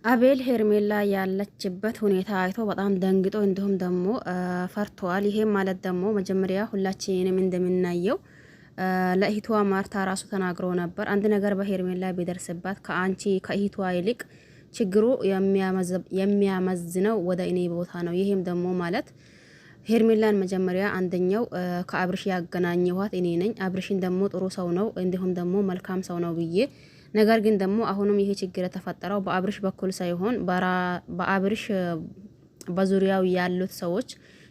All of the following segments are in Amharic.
አቤል ሄርሜላ ያለችበት ሁኔታ አይቶ በጣም ደንግጦ እንዲሁም ደግሞ ፈርቷል። ይሄም ማለት ደግሞ መጀመሪያ ሁላችንም እንደምናየው ለእህቷ ማርታ ራሱ ተናግሮ ነበር። አንድ ነገር በሄርሜላ ቢደርስባት ከአንቺ ከእህቷ ይልቅ ችግሩ የሚያመዝነው ወደ እኔ ቦታ ነው። ይሄም ደግሞ ማለት ሄርሜላን መጀመሪያ አንደኛው ከአብርሽ ያገናኘኋት እኔ ነኝ። አብርሽን ደግሞ ጥሩ ሰው ነው እንዲሁም ደግሞ መልካም ሰው ነው ብዬ ነገር ግን ደግሞ አሁንም ይሄ ችግር የተፈጠረው በአብርሽ በኩል ሳይሆን በአብርሽ በዙሪያው ያሉት ሰዎች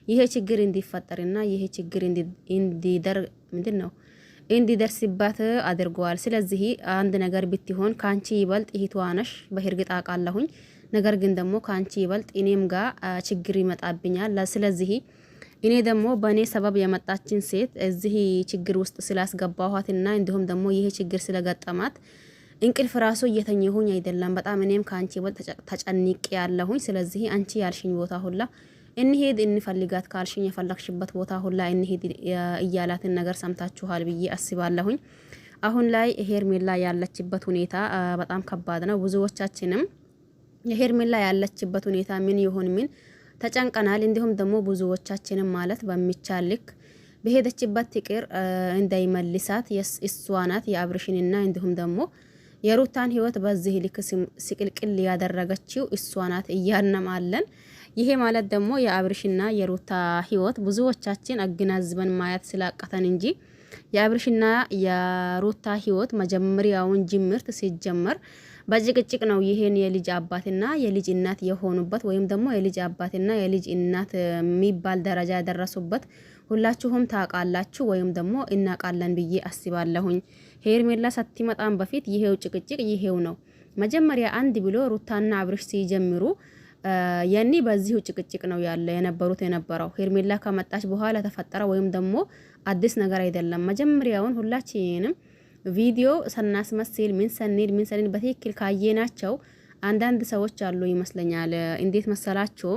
ይሄ ችግር እንዲፈጠርና ይሄ ችግር እንዲደርስባት አድርገዋል። ስለዚህ አንድ ነገር ብትሆን ካንቺ ይበልጥ እህቷ ነሽ በእርግጥ አውቃለሁኝ። ነገር ግን ደግሞ ካንቺ ይበልጥ እኔም ጋር ችግር ይመጣብኛል። ስለዚህ እኔ ደግሞ በእኔ ሰበብ የመጣችን ሴት እዚህ ችግር ውስጥ ስላስገባኋትና እንዲሁም ደግሞ ይሄ ችግር ስለገጠማት እንቅልፍ ራሱ እየተኘሁኝ አይደለም። በጣም እኔም ካንቺ ይበልጥ ተጨንቄ ያለሁኝ። ስለዚህ አንቺ ያልሽኝ ቦታ ሁላ እንሄድ እንፈልጋት ካልሽኝ የፈለግሽበት ቦታ ሁላ እንሄድ እያላትን ነገር ሰምታችኋል ብዬ አስባለሁኝ። አሁን ላይ ሄርሜላ ያለችበት ሁኔታ በጣም ከባድ ነው። ብዙዎቻችንም የሄርሜላ ያለችበት ሁኔታ ምን ይሆን ምን ተጨንቀናል። እንዲሁም ደግሞ ብዙዎቻችንም ማለት በሚቻል ልክ በሄደችበት ትቅር እንዳይመልሳት እሷ ናት የአብርሽንና እንዲሁም ደግሞ የሩታን ህይወት በዚህ ልክ ሲቅልቅል ያደረገችው እሷ ናት እያልንም አለን። ይሄ ማለት ደግሞ የአብርሽና የሩታ ህይወት ብዙዎቻችን አገናዝበን ማየት ስላቀተን እንጂ የአብርሽና የሩታ ህይወት መጀመሪያውን ጅምርት ሲጀመር በጭቅጭቅ ነው። ይሄን የልጅ አባትና የልጅ እናት የሆኑበት ወይም ደግሞ የልጅ አባትና የልጅ እናት የሚባል ደረጃ ያደረሱበት ሁላችሁም ታውቃላችሁ ወይም ደግሞ እናውቃለን ብዬ አስባለሁኝ። ሄርሜላ ሳትመጣም በፊት ይሄው ጭቅጭቅ ይሄው ነው። መጀመሪያ አንድ ብሎ ሩታና አብርሽ ሲጀምሩ ያኔ በዚሁ ጭቅጭቅ ነው የነበረው። ሄርሜላ ከመጣች በኋላ ተፈጠረ ወይም ደግሞ አዲስ ነገር አይደለም። መጀመሪያውን ሁላችንም ቪዲዮ ሰናስመስል ምን ሰንል በትክክል ካየናቸው አንዳንድ ሰዎች አሉ ይመስለኛል። እንዴት መሰላችሁ?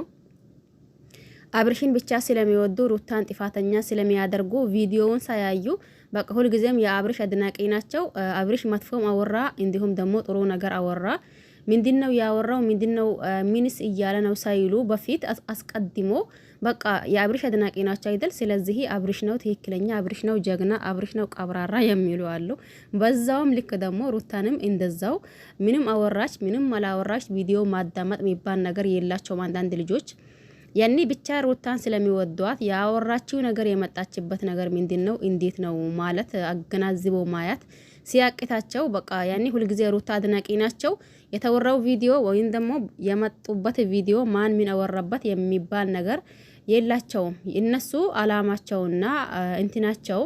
አብርሽን ብቻ ስለሚወዱ ሩታን ጥፋተኛ ስለሚያደርጉ ቪዲዮውን ሳያዩ በቃ ሁሉ ጊዜም የአብርሽ አድናቂ ናቸው። አብርሽ መጥፎም አወራ እንዲሁም ደግሞ ጥሩ ነገር አወራ ምንድነው ያወራው ምንድነው ሚኒስ እያለ ነው ሳይሉ በፊት አስቀድሞ በቃ የአብርሽ አድናቂ ናቸው አይደል? ስለዚህ አብርሽ ነው ትክክለኛ፣ አብርሽ ነው ጀግና፣ አብርሽ ነው ቀብራራ የሚሉ አሉ። በዛውም ልክ ደግሞ ሩታንም እንደዛው ምንም አወራች ምንም አላወራች ቪዲዮ ማዳመጥ የሚባል ነገር የላቸውም አንዳንድ ልጆች። ያኔ ብቻ ሩታን ስለሚወዷት ያወራችው ነገር የመጣችበት ነገር ምንድነው እንዴት ነው ማለት አገናዝቦ ማያት ሲያቅታቸው በቃ ያኔ ሁልጊዜ ሩታ አድናቂ ናቸው። የተወራው ቪዲዮ ወይም ደግሞ የመጡበት ቪዲዮ ማን ምን አወራበት የሚባል ነገር የላቸውም። እነሱ አላማቸውና እንትናቸው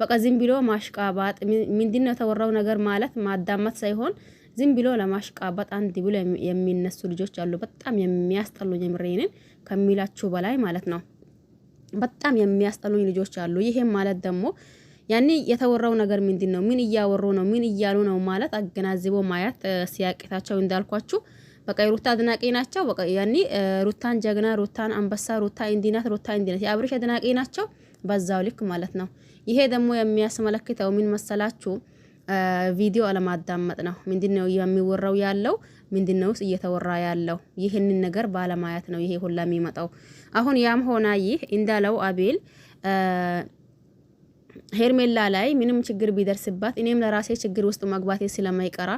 በቃ ዝም ብሎ ማሽቃባጥ ምንድነው የተወራው ነገር ማለት ማዳመጥ ሳይሆን ዝም ብሎ ለማሽቃባጥ አንድ ብሎ የሚነሱ ልጆች አሉ። በጣም የሚያስጠሉኝ ምሬንን ከሚላችሁ በላይ ማለት ነው። በጣም የሚያስጠሉኝ ልጆች አሉ። ይሄም ማለት ደግሞ ያኔ የተወራው ነገር ምንድነው ምን እያወሩ ነው ምን እያሉ ነው ማለት አገናዝቦ ማየት ሲያቅታቸው እንዳልኳችሁ በቃ ሩታ አድናቂ ናቸው። በቃ ያኔ ሩታን ጀግና፣ ሩታን አንበሳ፣ ሩታ እንዲናት፣ ሩታ እንዲናት የአብርሽ አድናቂ ናቸው በዛው ልክ ማለት ነው። ይሄ ደግሞ የሚያስመለክተው ምን መሰላችሁ? ቪዲዮ አለማዳመጥ ነው። ምንድነው የሚወራው ያለው ምንድነውስ እየተወራ ያለው ይሄንን ነገር ባለማየት ነው ይሄ ሁላ የሚመጣው። አሁን ያም ሆና ይህ እንዳለው አቤል ሄርሜላ ላይ ምንም ችግር ቢደርስባት እኔም ለራሴ ችግር ውስጥ መግባቴ ስለማይቀራ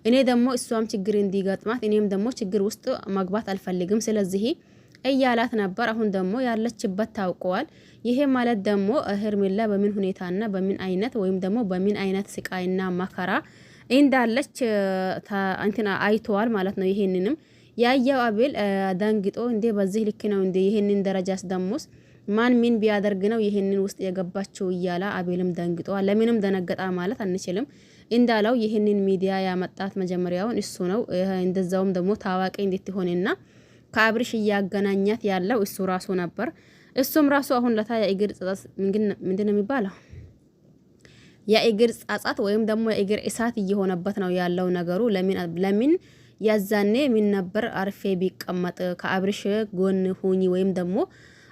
እኔ ደግሞ እሷም ችግር እንዲገጥማት እኔም ደግሞ ችግር ውስጥ መግባት አልፈልግም ስለዚህ እያላት ነበር። አሁን ደግሞ ያለችበት ታውቀዋል። ይሄ ማለት ደግሞ ሄርሜላ በምን ሁኔታና በምን አይነት ወይም ደግሞ በምን አይነት ስቃይና መከራ እንዳለች እንትና አይተዋል ማለት ነው። ይሄንንም ያየው አቤል ደንግጦ እንዴ በዚህ ልክ ነው እንዴ ይሄንን ደረጃስ ደሞስ ማን ምን ቢያደርግ ነው ይሄንን ውስጥ የገባችው እያላ አቤልም ደንግጧል። ለምንም ደነገጣ ማለት አንችልም። እንዳለው ይሄንን ሚዲያ ያመጣት መጀመሪያውን እሱ ነው። እንደዛውም ደግሞ ታዋቂ እንድትሆንና ከአብርሽ እያገናኛት ያለው እሱ ራሱ ነበር። እሱም ራሱ አሁን ለታ የእግር ጻጻት ምንድነው የሚባለው የእግር ጻጻት ወይም ደግሞ የእግር እሳት እየሆነበት ነው ያለው ነገሩ። ለምን ያዛኔ ምን ነበር አርፌ ቢቀመጥ ከአብርሽ ጎን ሁኚ ወይም ደግሞ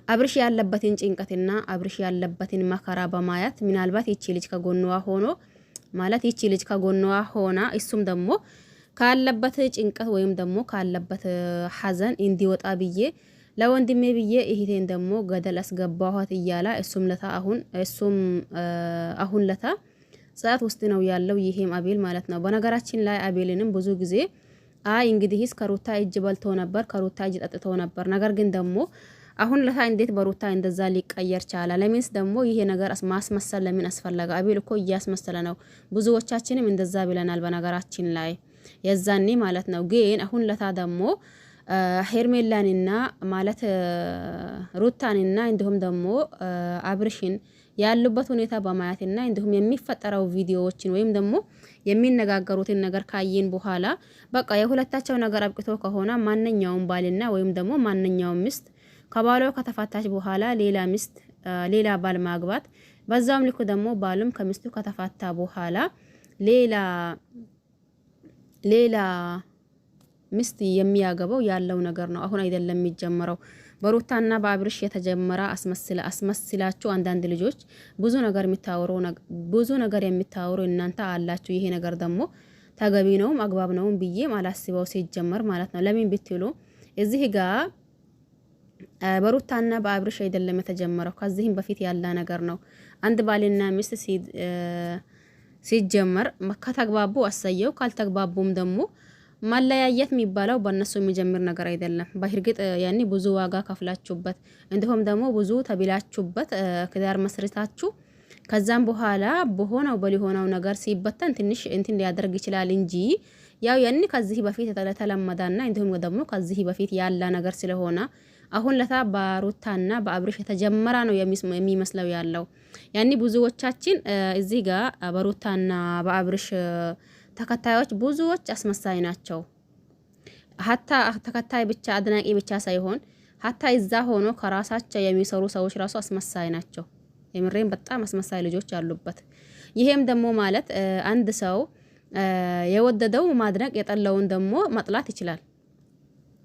አብርሽ ያለበትን ጭንቀትና አብርሽ ያለበትን መከራ በማየት ምናልባት ይቺ ልጅ ከጎንዋ ሆኖ ማለት ይቺ ልጅ ከጎንዋ ሆና እሱም ደግሞ ካለበት ጭንቀት ወይም ደግሞ ካለበት ሐዘን እንዲወጣ ብዬ ለወንድሜ ብዬ እህቴን ደግሞ ገደል አስገባኋት እያለ አሁን ለታ ጸጸት ውስጥ ነው ያለው። ይሄም አቤል ማለት ነው። በነገራችን ላይ አቤልንም ብዙ ጊዜ እንግዲህስ ከሩታ እጅ በልቶ ነበር፣ ከሩታ እጅ ጠጥቶ ነበር። ነገር ግን ደግሞ አሁን ለታ እንዴት በሩታ እንደዛ ሊቀየር ቻለ? ለምንስ ደግሞ ይሄ ነገር ማስመሰል ለምን አስፈለገ? አቤል እኮ እያስመሰለ ነው። ብዙዎቻችንም እንደዛ ብለናል በነገራችን ላይ የዛኔ ማለት ነው። ግን አሁን ለታ ደግሞ ሄርሜላንና ማለት ሩታንና እንዲሁም ደግሞ አብርሽን ያሉበት ሁኔታ በማየትና እንዲሁም የሚፈጠረው ቪዲዮዎችን ወይም ደግሞ የሚነጋገሩትን ነገር ካየን በኋላ በቃ የሁለታቸው ነገር አብቅቶ ከሆነ ማንኛውም ባልና ወይም ደግሞ ማንኛውም ሚስት ከባሏ ከተፋታች በኋላ ሌላ ባል ማግባት፣ በዛም ልኩ ደግሞ ባሉም ከሚስቱ ከተፋታ በኋላ ሌላ ሚስት የሚያገባው ያለው ነገር ነው። አሁን አይደለም የሚጀምረው። በሩታና በአብርሽ የተጀመረ አስመስላችሁ አንዳንድ ልጆች ብዙ ነገር የሚታወሩ እናንተ አላችሁ። ይሄ ነገር ደግሞ ተገቢ ነውም አግባብ ነውም ብዬ አላስበው ሲጀመር ማለት ነው። ለምን ብትሉ እዚህ ጋር በሩታና በአብርሽ አይደለም የተጀመረው፣ ከዚህም በፊት ያለ ነገር ነው። አንድ ባልና ሚስት ሲጀመር ከተግባቡ አሰየው፣ ካልተግባቡም ደግሞ ማለያየት የሚባለው በእነሱ የሚጀምር ነገር አይደለም። በእርግጥ ያኔ ብዙ ዋጋ ከፍላችሁበት እንዲሁም ደግሞ ብዙ ተቢላችሁበት ትዳር መስርታችሁ ከዛም በኋላ በሊሆነው ነገር ሲበተን ትንሽ እንትን ሊያደርግ ይችላል እንጂ ያው ያኔ ከዚህ በፊት የተለመደና እንዲሁም ደግሞ ከዚህ በፊት ያለ ነገር ስለሆነ አሁን ለታ በሩታና በአብርሽ የተጀመረ ነው የሚመስለው ያለው። ያኔ ብዙዎቻችን እዚህ ጋር በሩታና በአብርሽ ተከታዮች ብዙዎች አስመሳይ ናቸው። ሀታ ተከታይ ብቻ አድናቂ ብቻ ሳይሆን ሀታ እዛ ሆኖ ከራሳቸው የሚሰሩ ሰዎች ራሱ አስመሳይ ናቸው። የምሬን በጣም አስመሳይ ልጆች አሉበት። ይሄም ደግሞ ማለት አንድ ሰው የወደደው ማድነቅ የጠላውን ደግሞ መጥላት ይችላል።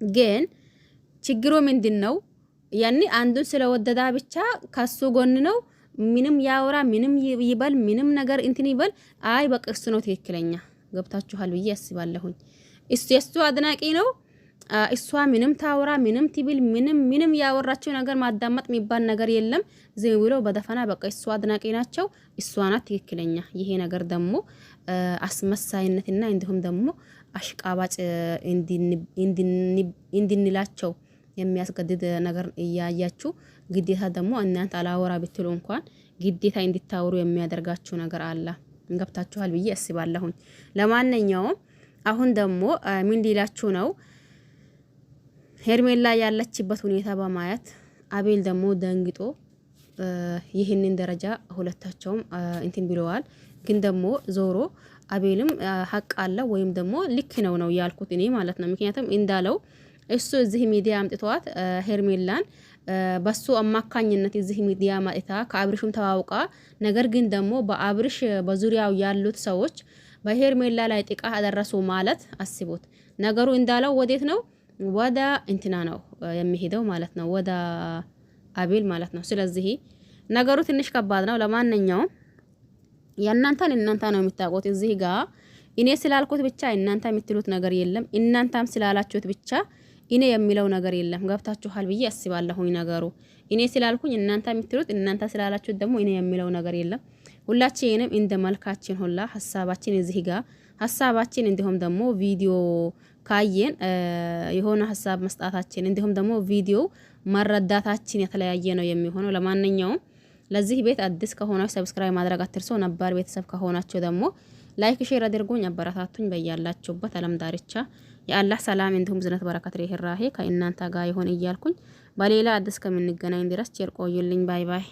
ግን ችግሩ ምንድነው? ያኔ አንዱን ስለወደዳ ብቻ ከሱ ጎን ነው። ምንም ያወራ ምንም ይበል ምንም ነገር እንትን ይበል፣ አይ በቃ እሱ ነው ትክክለኛ። ገብታችኋል ብዬ አስባለሁኝ። የሱ አድናቂ ነው። እሷ ምንም ታወራ ምንም ትብል ምንም ያወራቸው ነገር ማዳመጥ የሚባል ነገር የለም። ዝም ብሎ በደፈና በቃ እሷ አድናቂ ናቸው፣ እሷ ናት ትክክለኛ። ይሄ ነገር ደግሞ አስመሳይነትና እንዲሁም ደግሞ አሽቃባጭ እንድንላቸው የሚያስገድድ ነገር እያያችሁ ግዴታ ደግሞ እናንተ አላወራ ብትሉ እንኳን ግዴታ እንድታወሩ የሚያደርጋችሁ ነገር አለ። ገብታችኋል ብዬ አስባለሁኝ። ለማንኛውም አሁን ደግሞ ምን ሊላችሁ ነው? ሄርሜላ ያለችበት ሁኔታ በማየት አቤል ደግሞ ደንግጦ ይህንን ደረጃ ሁለታቸውም እንትን ብለዋል። ግን ደግሞ ዞሮ አቤልም ሀቅ አለ ወይም ደግሞ ልክ ነው ያልኩት እኔ ማለት ነው። ምክንያቱም እንዳለው እሱ እዚህ ሚዲያ አምጥቷት ሄርሜላን በሱ አማካኝነት እዚህ ሚዲያ ማጥታ ከአብርሽም ተዋውቃ፣ ነገር ግን ደግሞ በአብርሽ በዙሪያው ያሉት ሰዎች በሄርሜላ ላይ ጥቃት አደረሱ ማለት አስቡት። ነገሩ እንዳለው ወዴት ነው? ወደ እንትና ነው የሚሄደው ማለት ነው፣ ወደ አቤል ማለት ነው። ስለዚህ ነገሩ ትንሽ ከባድ ነው። ለማንኛውም እናንተ ነው የምታውቁት። እዚህ ጋር እኔ ስላልኩት ብቻ እናንተ የምትሉት ነገር የለም። እናንተም ስላላችሁት ብቻ እኔ የሚለው ነገር የለም። ገብታችኋል ብዬ አስባለሁኝ። ነገሩ እኔ ስላልኩኝ እናንተ የምትሉት፣ እናንተ ስላላችሁት ደግሞ እኔ የሚለው ነገር የለም። ሁላችንም እንደ መልካችን ሁላ ሀሳባችን እዚህ ጋር ሀሳባችን እንዲሁም ደግሞ ቪዲዮ ካየን የሆነ ሀሳብ መስጣታችን እንዲሁም ደግሞ ቪዲዮ መረዳታችን የተለያየ ነው የሚሆነው። ለማንኛውም ለዚህ ቤት አዲስ ከሆናችሁ ሰብስክራይብ ማድረግ አትርሱ። ነባር ቤተሰብ ከሆናችሁ ደግሞ ላይክ ሼር አድርጉኝ፣ አበረታቱኝ። በያላችሁበት ዓለም ዳርቻ የአላህ ሰላም እንዲሁም ዝነት በረከት ርህራሄ ከእናንተ ጋር ይሆን እያልኩኝ በሌላ አዲስ ከምንገናኝ ድረስ ቸር ቆዩልኝ። ባይ ባይ።